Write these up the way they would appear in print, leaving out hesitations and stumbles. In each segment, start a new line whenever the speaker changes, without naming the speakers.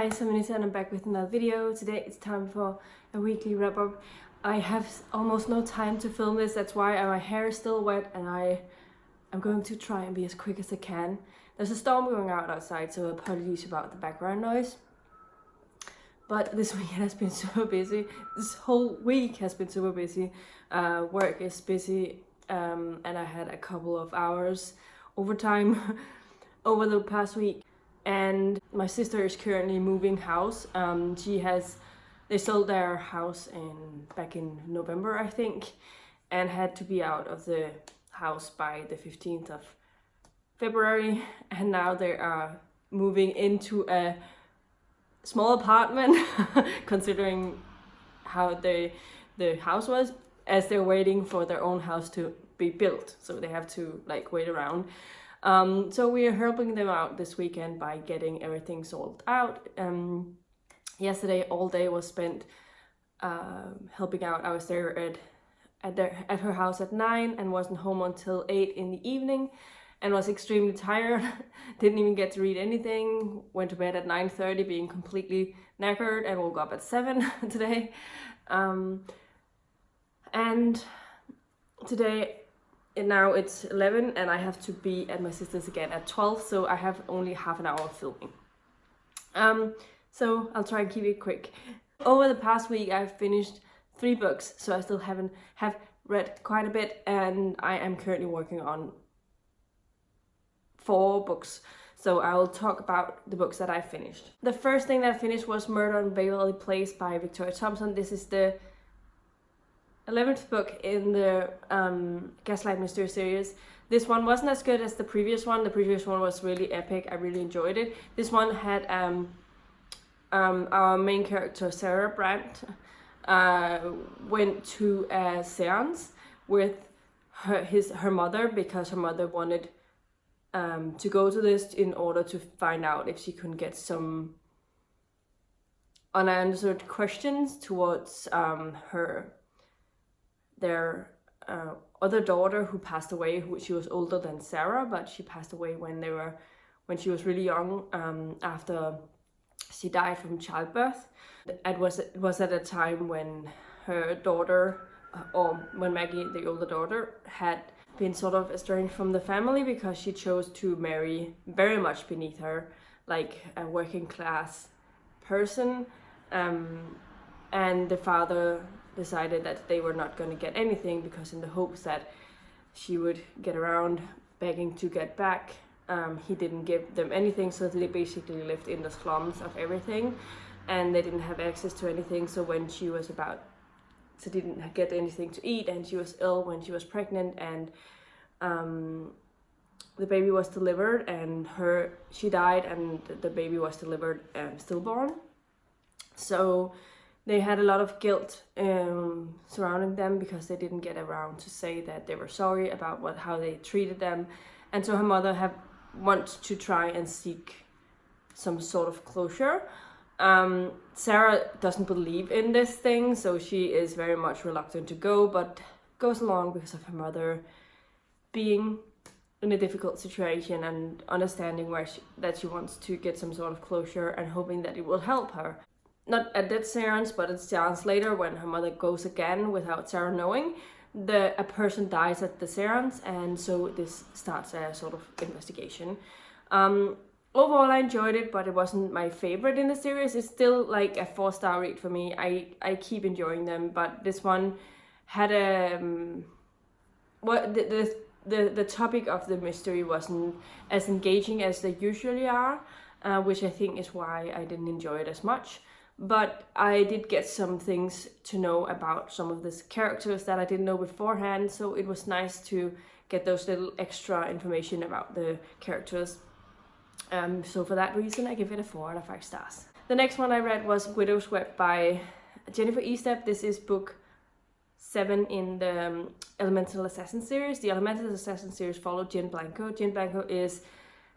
guys, I'm Anita and I'm back with another video. Today it's time for a weekly wrap up. I have almost no time to film this, that's why my hair is still wet and I'm going to try and be as quick as I can. There's a storm going out outside, so apologies about the background noise. But this weekend has been super busy. This whole week has been super busy. Work is busy and I had a couple of hours overtime over the past week. And my sister is currently moving house. They sold their house back in November, I think, and had to be out of the house by the 15th of February. And now they are moving into a small apartment, considering how the house was, as they're waiting for their own house to be built. So they have to wait around. So we are helping them out this weekend by getting everything sold out. Yesterday all day was spent helping out. I was there at her house at 9 and wasn't home until 8 in the evening and was extremely tired. Didn't even get to read anything. Went to bed at 9:30 being completely knackered and woke up at 7 today. And today now it's 11 and I have to be at my sister's again at 12, so I have only half an hour of filming. So I'll try and keep it quick. Over the past week I've finished 3 books, so I still have read quite a bit, and I am currently working on 4 books. So I will talk about the books that I finished. The first thing that I finished was Murder on Waverly Place by Victoria Thompson. This is the 11th book in the Gaslight mystery series. This one wasn't as good as the previous one. The previous one was really epic. I really enjoyed it. This one had our main character Sarah Brandt went to a seance with her mother, because her mother wanted to go to this in order to find out if she could get some unanswered questions towards their other daughter who passed away. She was older than Sarah, but she passed away when she was really young, after she died from childbirth. It was at a time when her daughter, or when Maggie, the older daughter, had been sort of estranged from the family because she chose to marry very much beneath her, like a working class person, and the father decided that they were not going to get anything, because in the hopes that she would get around begging to get back, he didn't give them anything, so they basically lived in the slums of everything, and they didn't have access to anything. So when she didn't get anything to eat, and she was ill when she was pregnant, and the baby was delivered, and she died, and the baby was delivered stillborn. So they had a lot of guilt surrounding them, because they didn't get around to say that they were sorry about how they treated them. And so her mother wants to try and seek some sort of closure. Sarah doesn't believe in this thing, so she is very much reluctant to go, but goes along because of her mother being in a difficult situation and understanding that she wants to get some sort of closure, and hoping that it will help her. Not at that seance, but at seance later, when her mother goes again without Sarah knowing, a person dies at the seance, and so this starts a sort of investigation. Overall I enjoyed it, but it wasn't my favorite in the series. It's still like a 4-star read for me. I keep enjoying them, but this one had the topic of the mystery wasn't as engaging as they usually are, which I think is why I didn't enjoy it as much. But I did get some things to know about some of these characters that I didn't know beforehand, so it was nice to get those little extra information about the characters. So for that reason I give it a 4 out of 5 stars. The next one I read was Widow's Web by Jennifer Estep. This is book 7 in the Elemental Assassin series. The Elemental Assassin series followed Jen Blanco. Jen Blanco is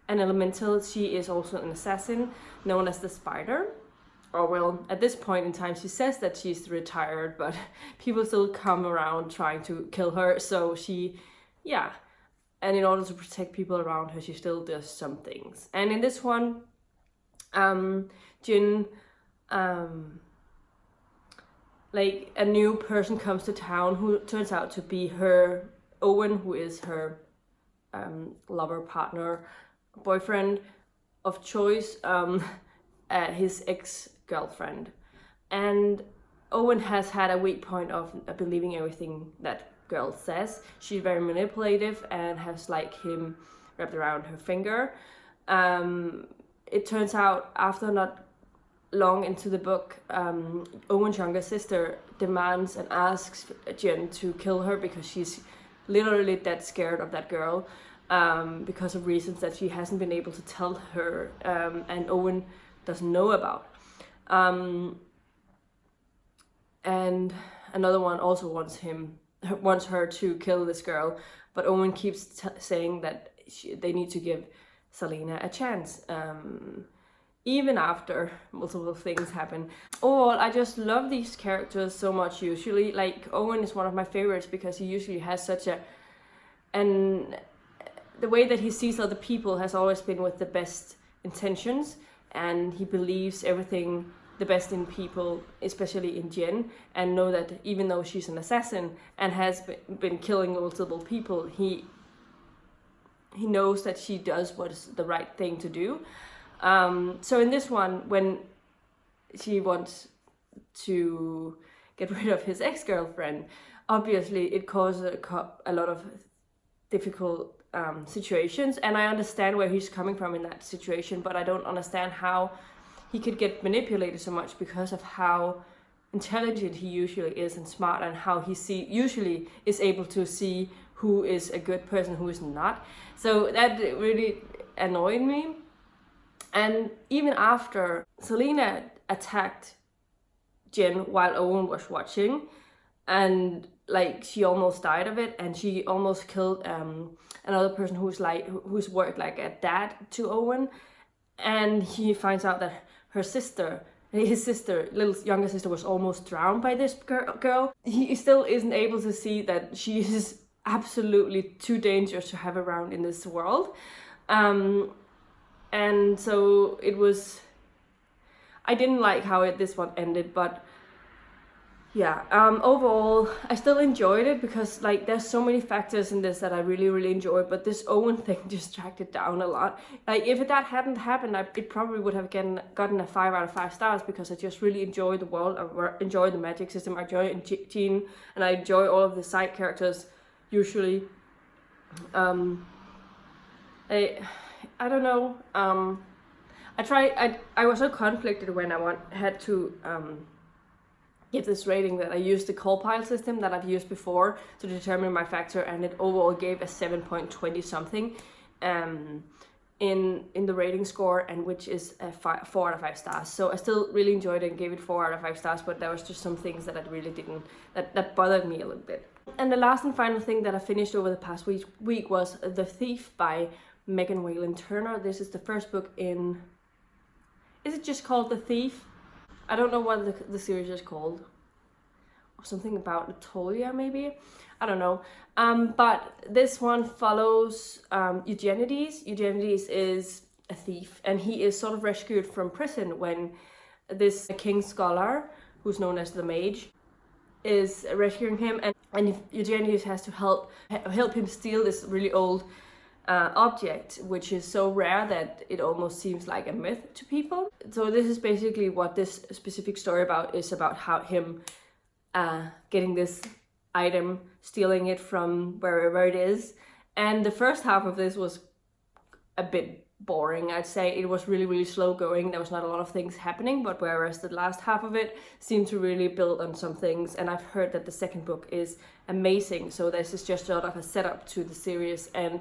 an elemental. She is also an assassin known as the Spider. Or well, at this point in time she says that she's retired, but people still come around trying to kill her, so and in order to protect people around her, she still does some things. And in this one, Jin, like a new person comes to town who turns out to be her Owen, who is her lover, partner, boyfriend of choice, his ex-girlfriend. And Owen has had a weak point of believing everything that girl says. She's very manipulative and has like him wrapped around her finger. It turns out after not long into the book, Owen's younger sister demands and asks Jen to kill her because she's literally dead scared of that girl, because of reasons that she hasn't been able to tell her, and Owen doesn't know about. And another one also wants her to kill this girl, but Owen keeps saying that they need to give Selena a chance, even after multiple things happen. Overall, I just love these characters so much. Usually, like, Owen is one of my favorites because he usually has such and the way that he sees other people has always been with the best intentions, and he believes everything the best in people, especially in Jen, and know that even though she's an assassin and has been killing multiple people, he knows that she does what is the right thing to do. So in this one, when she wants to get rid of his ex-girlfriend, obviously it causes a lot of difficult situations, and I understand where he's coming from in that situation, but I don't understand how he could get manipulated so much because of how intelligent he usually is and smart, and how he usually is able to see who is a good person, who is not. So that really annoyed me. And even after Selena attacked Jen while Owen was watching, and like she almost died of it, and she almost killed another person who's worked like a dad to Owen, and he finds out that his sister, little younger sister, was almost drowned by this girl. He still isn't able to see that she is absolutely too dangerous to have around in this world. And so I didn't like how this one ended, but yeah, overall, I still enjoyed it because like there's so many factors in this that I really, really enjoyed, but this Owen thing just dragged it down a lot. Like if that hadn't happened, it probably would have gotten a 5 out of 5 stars, because I just really enjoyed the world, I enjoy the magic system, I enjoy Jean, and I enjoy all of the side characters usually. I don't know. I was so conflicted when I had to give this rating that I used the call pile system that I've used before to determine my factor, and it overall gave a 7.20 something in the rating score, and which is a 4 out of 5 stars. So I still really enjoyed it and gave it 4 out of 5 stars, but there was just some things that I really didn't, that bothered me a little bit. And the last and final thing that I finished over the past week was The Thief by Megan Whalen Turner. This is the first book in, is it just called The Thief? I don't know what the series is called. Or something about Natalia, maybe? I don't know. But this one follows Eugenides. Eugenides is a thief, and he is sort of rescued from prison when this king's scholar, who's known as the Mage, is rescuing him, and Eugenides has to help him steal this really old object, which is so rare that it almost seems like a myth to people. So this is basically what this specific story is about how him getting this item, stealing it from wherever it is. And the first half of this was a bit boring, I'd say. It was really, really slow going. There was not a lot of things happening, but whereas the last half of it seemed to really build on some things. And I've heard that the second book is amazing, so this is just sort of a setup to the series, and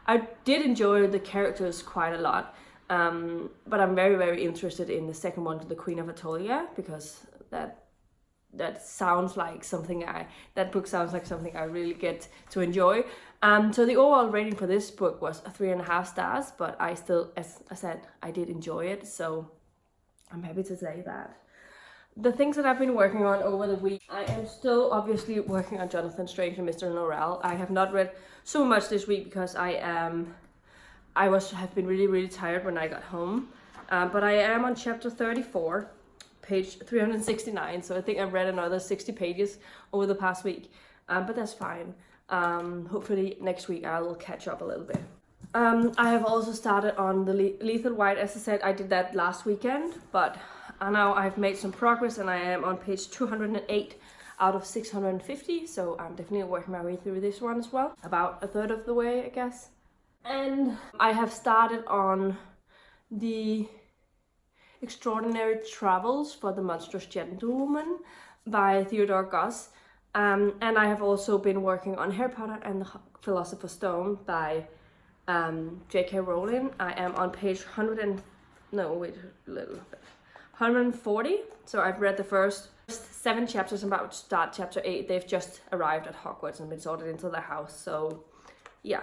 I did enjoy the characters quite a lot, but I'm very, very interested in the second one, The Queen of Atolia, because that sounds like something that book sounds like something I really get to enjoy. So the overall rating for this book was 3.5 stars, but I still, as I said, I did enjoy it, so I'm happy to say that. The things that I've been working on over the week, I am still obviously working on Jonathan Strange and Mr. Norrell. I have not read so much this week because I have been really, really tired when I got home. But I am on chapter 34, page 369, so I think I've read another 60 pages over the past week, but that's fine. Hopefully next week I will catch up a little bit. I have also started on the Lethal White. As I said, I did that last weekend, but now I've made some progress and I am on page 208 out of 650, so I'm definitely working my way through this one as well. About a third of the way, I guess. And I have started on the Extraordinary Travels for the Monstrous Gentlewoman by Theodore Goss. And I have also been working on Harry Potter and the Philosopher's Stone by J.K. Rowling. I am on page 140. So I've read the first 7 chapters. I'm about to start chapter 8. They've just arrived at Hogwarts and been sorted into their house. So yeah,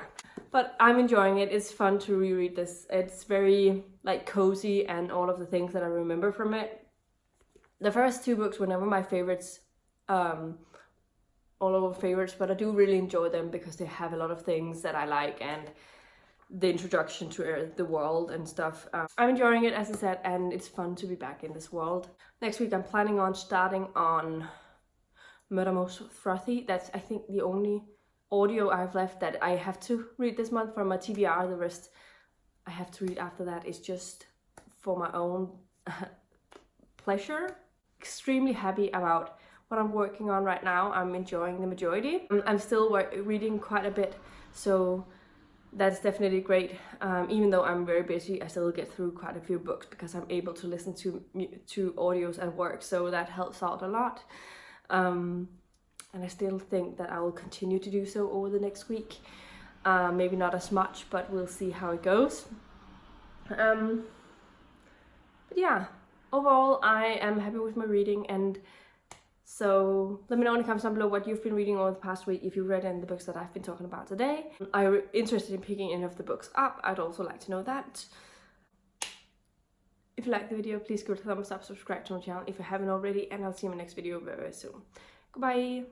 but I'm enjoying it. It's fun to reread this. It's very like cozy and all of the things that I remember from it. The first 2 books were never my favorites. All over favorites, but I do really enjoy them because they have a lot of things that I like and the introduction to the world and stuff. I'm enjoying it, as I said, and it's fun to be back in this world. Next week I'm planning on starting on Murder Most Frothy. That's, I think, the only audio I've left that I have to read this month from my TBR. The rest I have to read after that is just for my own pleasure. Extremely happy about what I'm working on right now. I'm enjoying the majority. I'm still reading quite a bit, so that's definitely great. Even though I'm very busy, I still get through quite a few books because I'm able to listen to audios at work, so that helps out a lot. And I still think that I will continue to do so over the next week. Maybe not as much, but we'll see how it goes. But yeah, overall I am happy with my reading, and so let me know in the comments down below what you've been reading over the past week, if you've read any of the books that I've been talking about today. I'm interested in picking any of the books up. I'd also like to know that. If you liked the video, please give it a thumbs up, subscribe to my channel if you haven't already, and I'll see you in my next video very, very soon. Goodbye!